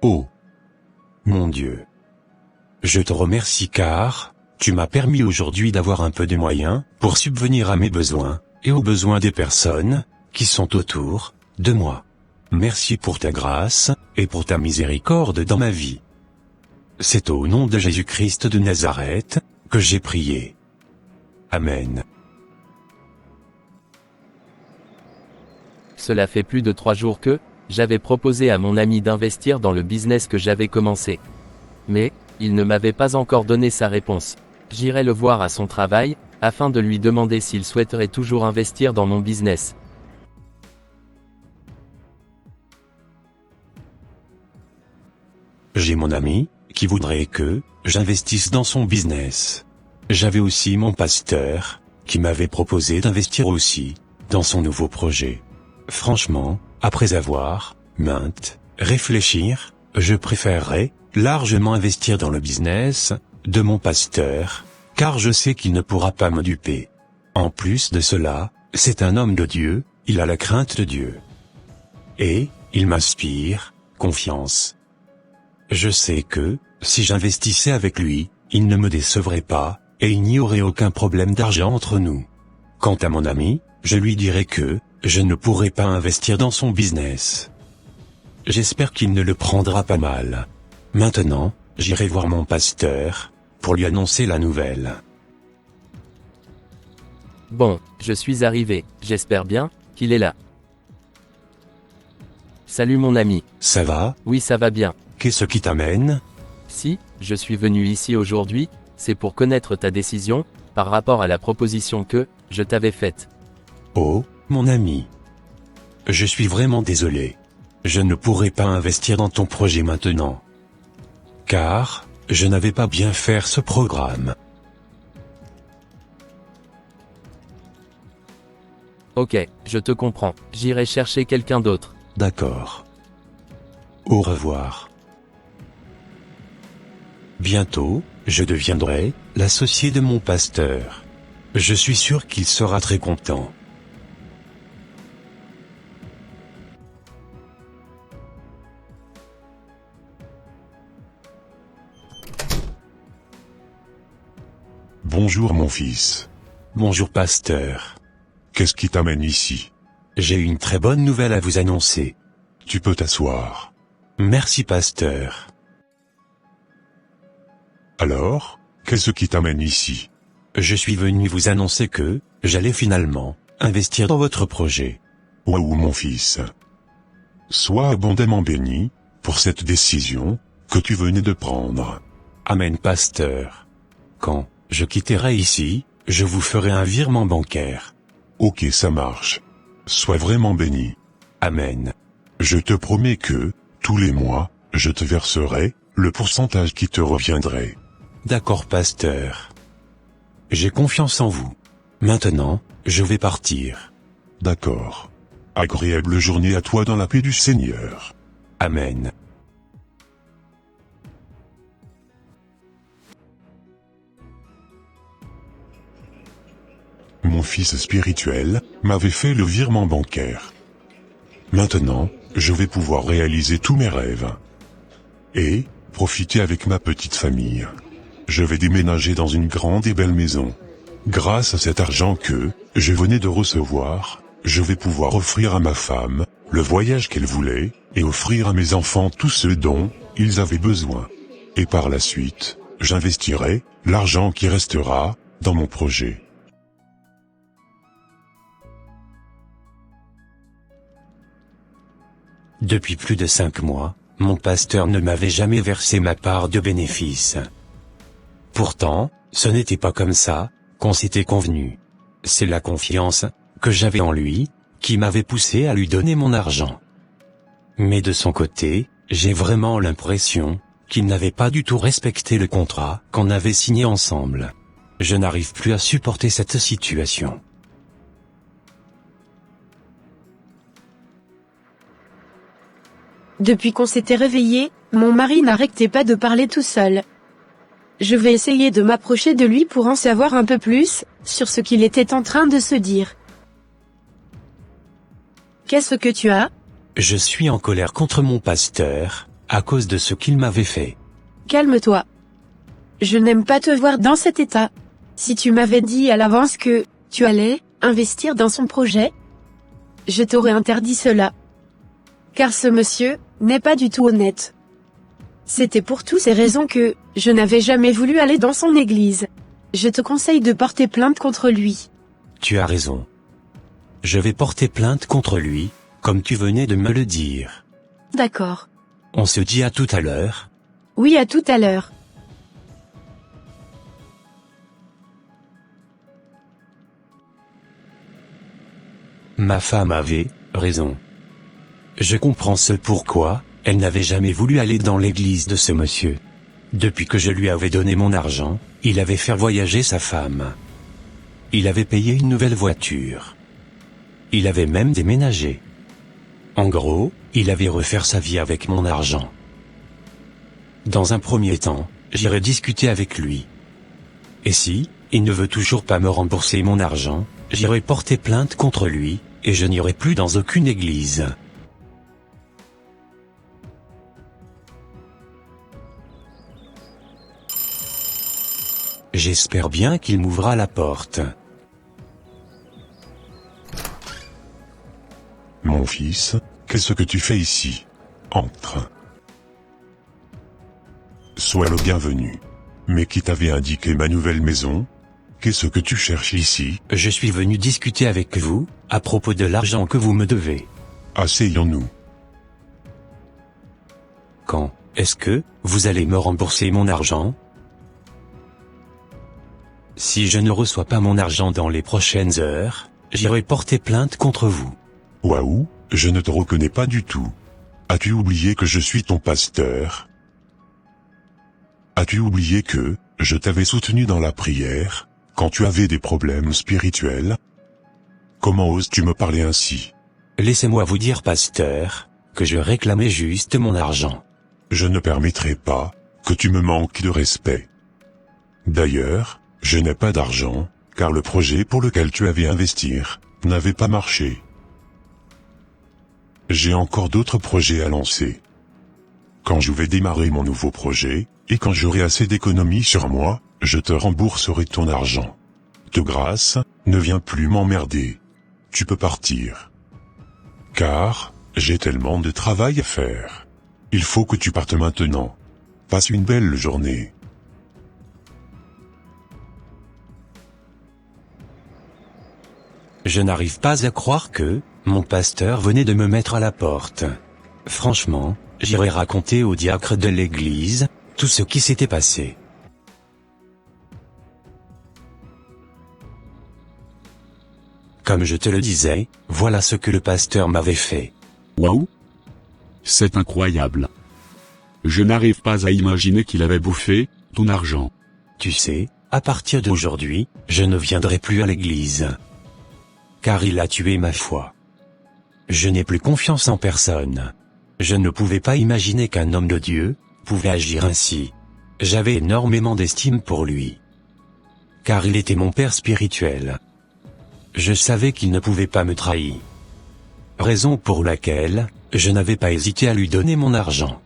Oh, mon Dieu. Je te remercie car tu m'as permis aujourd'hui d'avoir un peu de moyens pour subvenir à mes besoins et aux besoins des personnes qui sont autour de moi. Merci pour ta grâce et pour ta miséricorde dans ma vie. C'est au nom de Jésus-Christ de Nazareth que j'ai prié. Amen. Cela fait plus de 3 jours que j'avais proposé à mon ami d'investir dans le business que j'avais commencé. Mais il ne m'avait pas encore donné sa réponse. J'irai le voir à son travail, afin de lui demander s'il souhaiterait toujours investir dans mon business. J'ai mon ami qui voudrait que j'investisse dans son business. J'avais aussi mon pasteur qui m'avait proposé d'investir aussi dans son nouveau projet. Franchement, après avoir réfléchir, je préférerais largement investir dans le business de mon pasteur, car je sais qu'il ne pourra pas me duper. En plus de cela, c'est un homme de Dieu, il a la crainte de Dieu. Et il m'inspire confiance. Je sais que, si j'investissais avec lui, il ne me décevrait pas, et il n'y aurait aucun problème d'argent entre nous. Quant à mon ami, je lui dirai que je ne pourrai pas investir dans son business. J'espère qu'il ne le prendra pas mal. Maintenant, j'irai voir mon pasteur pour lui annoncer la nouvelle. Bon, je suis arrivé, j'espère bien qu'il est là. Salut mon ami. Ça va? Oui, ça va bien. Qu'est-ce qui t'amène? Si, je suis venu ici aujourd'hui, c'est pour connaître ta décision, par rapport à la proposition que je t'avais faite. Oh, mon ami. Je suis vraiment désolé. Je ne pourrai pas investir dans ton projet maintenant. Car, je n'avais pas bien fait ce programme. Ok, je te comprends. J'irai chercher quelqu'un d'autre. D'accord. Au revoir. Bientôt, je deviendrai l'associé de mon pasteur. Je suis sûr qu'il sera très content. Bonjour mon fils. Bonjour pasteur. Qu'est-ce qui t'amène ici? J'ai une très bonne nouvelle à vous annoncer. Tu peux t'asseoir. Merci pasteur. Alors, qu'est-ce qui t'amène ici? Je suis venu vous annoncer que j'allais finalement investir dans votre projet. Waouh mon fils. Sois abondamment béni pour cette décision que tu venais de prendre. Amen pasteur. Quand je quitterai ici, je vous ferai un virement bancaire. Ok, ça marche. Sois vraiment béni. Amen. Je te promets que, tous les mois, je te verserai le pourcentage qui te reviendrait. D'accord pasteur. J'ai confiance en vous. Maintenant, je vais partir. D'accord. Agréable journée à toi dans la paix du Seigneur. Amen. Mon fils spirituel m'avait fait le virement bancaire. Maintenant, je vais pouvoir réaliser tous mes rêves. Et profiter avec ma petite famille. Je vais déménager dans une grande et belle maison. Grâce à cet argent que je venais de recevoir, je vais pouvoir offrir à ma femme le voyage qu'elle voulait et offrir à mes enfants tout ce dont ils avaient besoin. Et par la suite, j'investirai l'argent qui restera dans mon projet. Depuis plus de 5 mois, mon pasteur ne m'avait jamais versé ma part de bénéfices. Pourtant, ce n'était pas comme ça qu'on s'était convenu. C'est la confiance que j'avais en lui qui m'avait poussé à lui donner mon argent. Mais de son côté, j'ai vraiment l'impression qu'il n'avait pas du tout respecté le contrat qu'on avait signé ensemble. Je n'arrive plus à supporter cette situation. Depuis qu'on s'était réveillé, mon mari n'arrêtait pas de parler tout seul. Je vais essayer de m'approcher de lui pour en savoir un peu plus sur ce qu'il était en train de se dire. Qu'est-ce que tu as? Je suis en colère contre mon pasteur, à cause de ce qu'il m'avait fait. Calme-toi. Je n'aime pas te voir dans cet état. Si tu m'avais dit à l'avance que tu allais investir dans son projet, je t'aurais interdit cela. Car ce monsieur n'est pas du tout honnête. C'était pour toutes ces raisons que je n'avais jamais voulu aller dans son église. Je te conseille de porter plainte contre lui. Tu as raison. Je vais porter plainte contre lui, comme tu venais de me le dire. D'accord. On se dit à tout à l'heure. Oui, à tout à l'heure. Ma femme avait raison. Je comprends ce pourquoi elle n'avait jamais voulu aller dans l'église de ce monsieur. Depuis que je lui avais donné mon argent, il avait fait voyager sa femme. Il avait payé une nouvelle voiture. Il avait même déménagé. En gros, il avait refait sa vie avec mon argent. Dans un premier temps, j'irai discuter avec lui. Et si, il ne veut toujours pas me rembourser mon argent, j'irai porter plainte contre lui, et je n'irai plus dans aucune église. J'espère bien qu'il m'ouvrira la porte. Mon fils, qu'est-ce que tu fais ici? Entre. Sois le bienvenu. Mais qui t'avait indiqué ma nouvelle maison? Qu'est-ce que tu cherches ici? Je suis venu discuter avec vous, à propos de l'argent que vous me devez. Asseyons-nous. Quand est-ce que vous allez me rembourser mon argent? Si je ne reçois pas mon argent dans les prochaines heures, j'irai porter plainte contre vous. Waouh, je ne te reconnais pas du tout. As-tu oublié que je suis ton pasteur? As-tu oublié que je t'avais soutenu dans la prière, quand tu avais des problèmes spirituels? Comment oses-tu me parler ainsi? Laissez-moi vous dire, pasteur, que je réclamais juste mon argent. Je ne permettrai pas que tu me manques de respect. D'ailleurs, je n'ai pas d'argent, car le projet pour lequel tu avais investir n'avait pas marché. J'ai encore d'autres projets à lancer. Quand je vais démarrer mon nouveau projet, et quand j'aurai assez d'économies sur moi, je te rembourserai ton argent. De grâce, ne viens plus m'emmerder. Tu peux partir. Car, j'ai tellement de travail à faire. Il faut que tu partes maintenant. Passe une belle journée. Je n'arrive pas à croire que mon pasteur venait de me mettre à la porte. Franchement, j'irai raconter au diacre de l'église tout ce qui s'était passé. Comme je te le disais, voilà ce que le pasteur m'avait fait. Waouh! C'est incroyable. Je n'arrive pas à imaginer qu'il avait bouffé ton argent. Tu sais, à partir d'aujourd'hui, je ne viendrai plus à l'église. Car il a tué ma foi. Je n'ai plus confiance en personne. Je ne pouvais pas imaginer qu'un homme de Dieu pouvait agir ainsi. J'avais énormément d'estime pour lui. Car il était mon père spirituel. Je savais qu'il ne pouvait pas me trahir. Raison pour laquelle, je n'avais pas hésité à lui donner mon argent.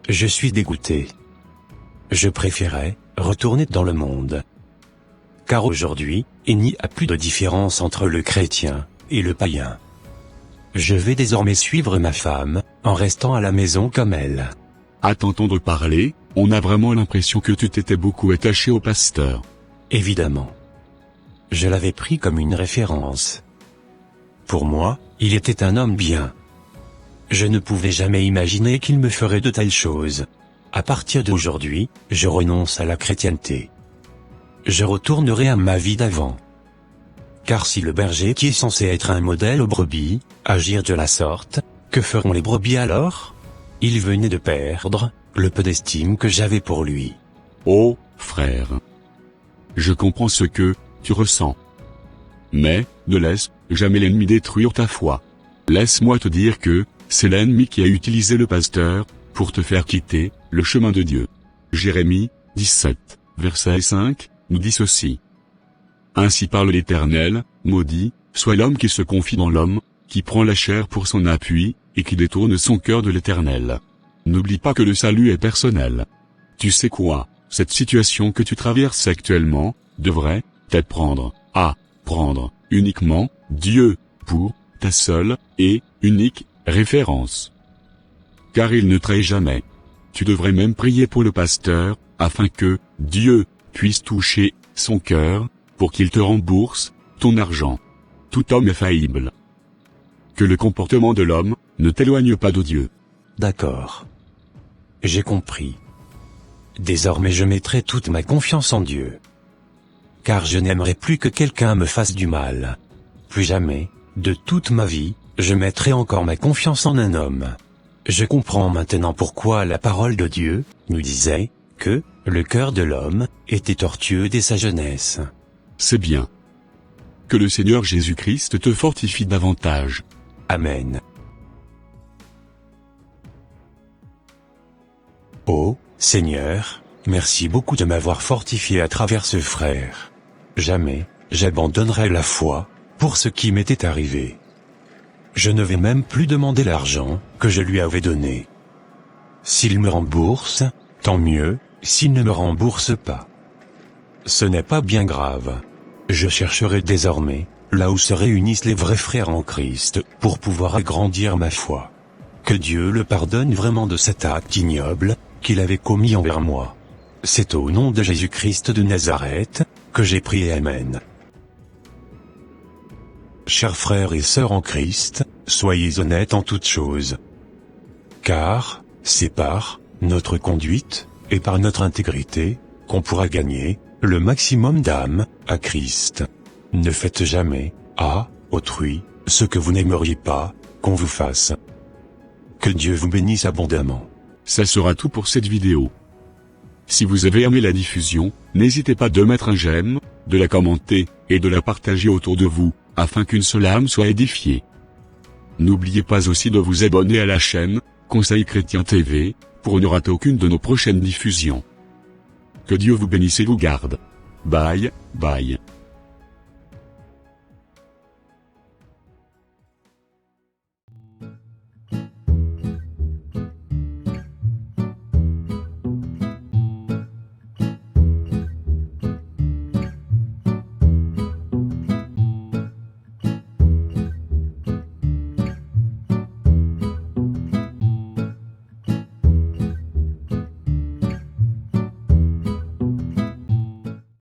Je suis dégoûté. Je préférais retourner dans le monde. Car aujourd'hui, il n'y a plus de différence entre le chrétien et le païen. Je vais désormais suivre ma femme, en restant à la maison comme elle. À t'entendre parler, on a vraiment l'impression que tu t'étais beaucoup attaché au pasteur. Évidemment. Je l'avais pris comme une référence. Pour moi, il était un homme bien. Je ne pouvais jamais imaginer qu'il me ferait de telles choses. À partir d'aujourd'hui, je renonce à la chrétienté. Je retournerai à ma vie d'avant. Car si le berger qui est censé être un modèle aux brebis, agir de la sorte, que feront les brebis alors? Il venait de perdre le peu d'estime que j'avais pour lui. Oh, frère. Je comprends ce que tu ressens. Mais, ne laisse jamais l'ennemi détruire ta foi. Laisse-moi te dire que c'est l'ennemi qui a utilisé le pasteur pour te faire quitter le chemin de Dieu. Jérémie 17, verset 5, nous dit ceci. Ainsi parle l'Éternel, maudit soit l'homme qui se confie dans l'homme, qui prend la chair pour son appui, et qui détourne son cœur de l'Éternel. N'oublie pas que le salut est personnel. Tu sais quoi, cette situation que tu traverses actuellement, devrait t'apprendre à prendre uniquement Dieu pour ta seule et unique référence. Car il ne trahit jamais. Tu devrais même prier pour le pasteur, afin que Dieu puisse toucher son cœur, pour qu'il te rembourse ton argent. Tout homme est faillible. Que le comportement de l'homme ne t'éloigne pas de Dieu. D'accord. J'ai compris. Désormais je mettrai toute ma confiance en Dieu. Car je n'aimerais plus que quelqu'un me fasse du mal. Plus jamais, de toute ma vie, je mettrai encore ma confiance en un homme. Je comprends maintenant pourquoi la parole de Dieu nous disait que le cœur de l'homme était tortueux dès sa jeunesse. C'est bien. Que le Seigneur Jésus-Christ te fortifie davantage. Amen. Oh, Seigneur, merci beaucoup de m'avoir fortifié à travers ce frère. Jamais, j'abandonnerai la foi, pour ce qui m'était arrivé. Je ne vais même plus demander l'argent que je lui avais donné. S'il me rembourse, tant mieux, s'il ne me rembourse pas. Ce n'est pas bien grave. Je chercherai désormais, là où se réunissent les vrais frères en Christ, pour pouvoir agrandir ma foi. Que Dieu le pardonne vraiment de cet acte ignoble qu'il avait commis envers moi. C'est au nom de Jésus-Christ de Nazareth que j'ai prié. Amen. Chers frères et sœurs en Christ, soyez honnêtes en toutes choses. Car, c'est par notre conduite, et par notre intégrité, qu'on pourra gagner le maximum d'âmes à Christ. Ne faites jamais à autrui ce que vous n'aimeriez pas qu'on vous fasse. Que Dieu vous bénisse abondamment. Ça sera tout pour cette vidéo. Si vous avez aimé la diffusion, n'hésitez pas de mettre un j'aime, de la commenter, et de la partager autour de vous, afin qu'une seule âme soit édifiée. N'oubliez pas aussi de vous abonner à la chaîne Conseil Chrétien TV, pour ne rater aucune de nos prochaines diffusions. Que Dieu vous bénisse et vous garde. Bye, bye.